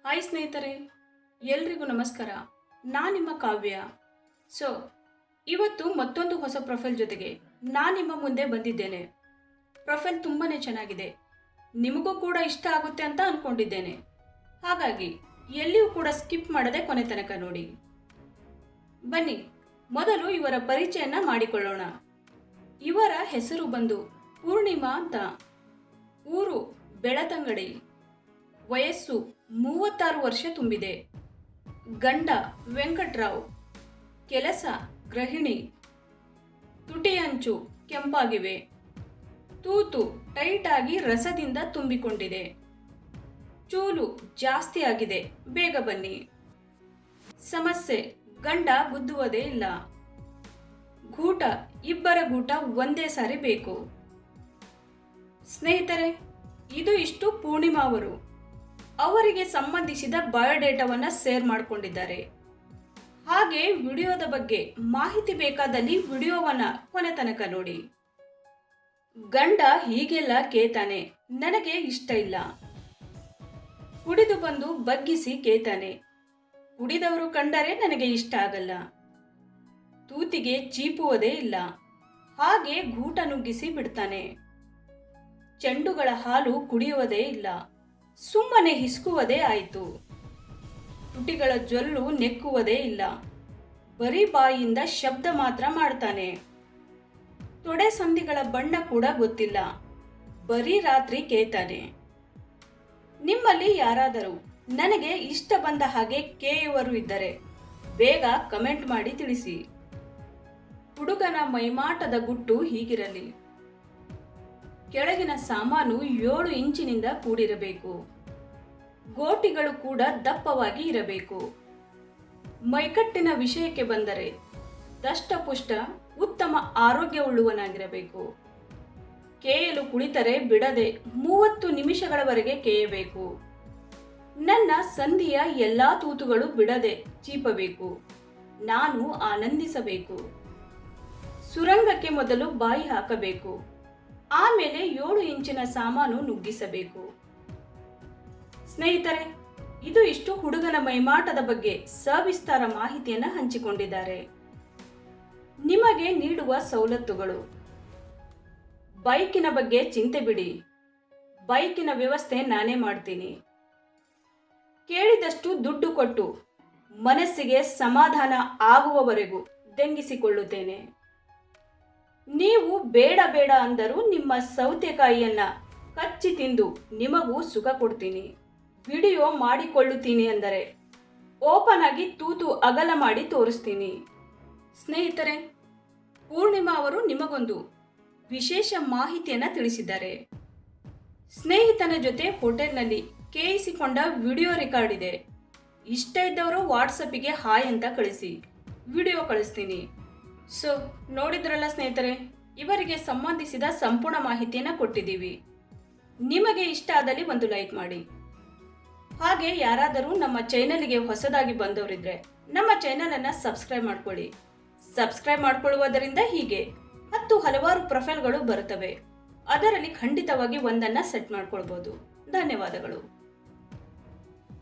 Hi ಸ್ನೇಹಿತರೆ, ಎಲ್ರಿಗೂ ನಮಸ್ಕಾರ. ನಾನು ನಿಮ್ಮ ಕಾವ್ಯ. ಸೊ ಇವತ್ತು ಮತ್ತೊಂದು ಹೊಸ ಪ್ರೊಫೈಲ್ ಜೊತೆಗೆ ನಾನು ನಿಮ್ಮ ಮುಂದೆ ಬಂದಿದ್ದೇನೆ. ಪ್ರೊಫೈಲ್ ತುಂಬಾ ಚೆನ್ನಾಗಿದೆ, ನಿಮಗೂ ಕೂಡ ಇಷ್ಟ ಆಗುತ್ತೆ ಅಂತ ಅಂದ್ಕೊಂಡಿದ್ದೇನೆ. ಹಾಗಾಗಿ ಎಲ್ಲಿಯೂ ಕೂಡ ಸ್ಕಿಪ್ ಮಾಡದೆ ಕೊನೆ ತನಕ ನೋಡಿ. ಬನ್ನಿ ಮೊದಲು ಇವರ ಪರಿಚಯನ ಮಾಡಿಕೊಳ್ಳೋಣ. ಇವರ ಹೆಸರು ಬಂದು ಪೂರ್ಣಿಮಾ ಅಂತ. ಊರು ಬೆಳತಂಗಡಿ. ವಯಸ್ಸು 36 ವರ್ಷ ತುಂಬಿದೆ. ಗಂಡ ವೆಂಕಟ್ರಾವ್. ಕೆಲಸ ಗೃಹಿಣಿ. ತುಟಿ ಅಂಚು ಕೆಂಪಾಗಿವೆ. ತೂತು ಟೈಟ್ ಆಗಿ ರಸದಿಂದ ತುಂಬಿಕೊಂಡಿದೆ. ಚೂಲು ಜಾಸ್ತಿ ಆಗಿದೆ, ಬೇಗ ಬನ್ನಿ. ಸಮಸ್ಯೆ, ಗಂಡ ಗುದ್ದುವುದೇ ಇಲ್ಲ. ಗೂಟ, ಇಬ್ಬರ ಗೂಟ ಒಂದೇ ಸಾರಿ ಬೇಕು. ಸ್ನೇಹಿತರೆ, ಇದು ಇಷ್ಟು ಪೂರ್ಣಿಮಾ ಅವರು. ಅವರಿಗೆ ಸಂಬಂಧಿಸಿದ ಬಯೋಡೇಟಾವನ್ನು ಶೇರ್ ಮಾಡಿಕೊಂಡಿದ್ದಾರೆ. ಹಾಗೆ ವಿಡಿಯೋದ ಬಗ್ಗೆ ಮಾಹಿತಿ ಬೇಕಾದಲ್ಲಿ ವಿಡಿಯೋವನ್ನು ಕೊನೆ ತನಕ ನೋಡಿ. ಗಂಡ ಹೀಗೆಲ್ಲ ಕೇತಾನೆ, ನನಗೆ ಇಷ್ಟ ಇಲ್ಲ. ಕುಡಿದು ಬಂದು ಬಗ್ಗಿಸಿ ಕೇತಾನೆ, ಕುಡಿದವರು ಕಂಡರೆ ನನಗೆ ಇಷ್ಟ ಆಗಲ್ಲ. ತೂತಿಗೆ ಚೀಪುವುದೇ ಇಲ್ಲ, ಹಾಗೆ ಗೂಟ ನುಗ್ಗಿಸಿ ಬಿಡ್ತಾನೆ. ಚೆಂಡುಗಳ ಹಾಲು ಕುಡಿಯುವುದೇ ಇಲ್ಲ, ಸುಮ್ಮನೆ ಹಿಸ್ಕುವುದೇ ಆಯಿತು. ತುಟಿಗಳ ಜೊಲ್ಲು ನೆಕ್ಕುವುದೇ ಇಲ್ಲ, ಬರೀ ಬಾಯಿಯಿಂದ ಶಬ್ದ ಮಾತ್ರ ಮಾಡ್ತಾನೆ. ತೊಡೆ ಸಂದಿಗಳ ಬಣ್ಣ ಕೂಡ ಗೊತ್ತಿಲ್ಲ, ಬರೀ ರಾತ್ರಿ ಕೇಳ್ತಾನೆ. ನಿಮ್ಮಲ್ಲಿ ಯಾರಾದರೂ ನನಗೆ ಇಷ್ಟ ಬಂದ ಹಾಗೆ ಕೇಯುವರು ಇದ್ದರೆ ಬೇಗ ಕಮೆಂಟ್ ಮಾಡಿ ತಿಳಿಸಿ. ಹುಡುಗನ ಮೈಮಾಟದ ಗುಟ್ಟು ಹೀಗಿರಲಿ. ಕೆಳಗಿನ ಸಾಮಾನು 7 ಇಂಚಿನಿಂದ ಕೂಡಿರಬೇಕು. ಗೋಟಿಗಳು ಕೂಡ ದಪ್ಪವಾಗಿ ಇರಬೇಕು. ಮೈಕಟ್ಟಿನ ವಿಷಯಕ್ಕೆ ಬಂದರೆ ದಷ್ಟಪುಷ್ಟ, ಉತ್ತಮ ಆರೋಗ್ಯವುಳ್ಳವನಾಗಿರಬೇಕು. ಕೇಯಲು ಕುಳಿತರೆ ಬಿಡದೆ 30 ನಿಮಿಷಗಳವರೆಗೆ ಕೇಯಬೇಕು. ನನ್ನ ಸಂಧಿಯ ಎಲ್ಲಾ ತೂತುಗಳು ಬಿಡದೆ ಚೀಪಬೇಕು. ನಾನು ಆನಂದಿಸಬೇಕು. ಸುರಂಗಕ್ಕೆ ಮೊದಲು ಬಾಯಿ ಹಾಕಬೇಕು, ಆಮೇಲೆ 7 ಇಂಚಿನ ಸಾಮಾನು ನುಗ್ಗಿಸಬೇಕು. ಸ್ನೇಹಿತರೆ, ಇದು ಇಷ್ಟು ಹುಡುಗನ ಮೈಮಾಟದ ಬಗ್ಗೆ ಸವಿಸ್ತಾರ ಮಾಹಿತಿಯನ್ನು ಹಂಚಿಕೊಂಡಿದ್ದಾರೆ. ನಿಮಗೆ ನೀಡುವ ಸವಲತ್ತುಗಳು: ಬೈಕಿನ ಬಗ್ಗೆ ಚಿಂತೆ ಬಿಡಿ, ಬೈಕಿನ ವ್ಯವಸ್ಥೆ ನಾನೇ ಮಾಡ್ತೀನಿ. ಕೇಳಿದಷ್ಟು ದುಡ್ಡು ಕೊಟ್ಟು ಮನಸ್ಸಿಗೆ ಸಮಾಧಾನ ಆಗುವವರೆಗೂ ದಂಗಿಸಿಕೊಳ್ಳುತ್ತೇನೆ. ನೀವು ಬೇಡ ಬೇಡ ಅಂದರೂ ನಿಮ್ಮ ಸೌತೆಕಾಯಿಯನ್ನ ಕಚ್ಚಿ ತಿಂದು ನಿಮಗೂ ಸುಖ ಕೊಡ್ತೀನಿ. ವಿಡಿಯೋ ಮಾಡಿಕೊಳ್ಳುತ್ತೀನಿ ಅಂದರೆ ಓಪನ್ ಆಗಿ ತೂತು ಅಗಲ ಮಾಡಿ ತೋರಿಸ್ತೀನಿ. ಸ್ನೇಹಿತರೆ, ಪೂರ್ಣಿಮಾ ಅವರು ನಿಮಗೊಂದು ವಿಶೇಷ ಮಾಹಿತಿಯನ್ನು ತಿಳಿಸಿದ್ದಾರೆ. ಸ್ನೇಹಿತನ ಜೊತೆ ಹೋಟೆಲ್ನಲ್ಲಿ ಕೇಳಿಸಿಕೊಂಡ ವಿಡಿಯೋ ರೆಕಾರ್ಡ್ ಇದೆ. ಇಷ್ಟ ಇದ್ದವರು ವಾಟ್ಸಪ್ಪಿಗೆ ಹಾಯ್ ಅಂತ ಕಳಿಸಿ, ವಿಡಿಯೋ ಕಳಿಸ್ತೀನಿ. ಸೊ ನೋಡಿದ್ರಲ್ಲ ಸ್ನೇಹಿತರೆ, ಇವರಿಗೆ ಸಂಬಂಧಿಸಿದ ಸಂಪೂರ್ಣ ಮಾಹಿತಿಯನ್ನು ಕೊಟ್ಟಿದ್ದೀವಿ. ನಿಮಗೆ ಇಷ್ಟ ಆದಲ್ಲಿ ಒಂದು ಲೈಕ್ ಮಾಡಿ. ಹಾಗೆ ಯಾರಾದರೂ ನಮ್ಮ ಚಾನೆಲ್ಗೆ ಹೊಸದಾಗಿ ಬಂದವರಿದ್ರೆ ನಮ್ಮ ಚಾನೆಲನ್ನು ಸಬ್ಸ್ಕ್ರೈಬ್ ಮಾಡ್ಕೊಳ್ಳಿ. ಸಬ್ಸ್ಕ್ರೈಬ್ ಮಾಡ್ಕೊಳ್ಳುವುದರಿಂದ ಹೀಗೆ ಹಲವಾರು ಪ್ರೊಫೈಲ್ಗಳು ಬರುತ್ತವೆ. ಅದರಲ್ಲಿ ಖಂಡಿತವಾಗಿ ಒಂದನ್ನು ಸೆಟ್ ಮಾಡ್ಕೊಳ್ಬೋದು. ಧನ್ಯವಾದಗಳು.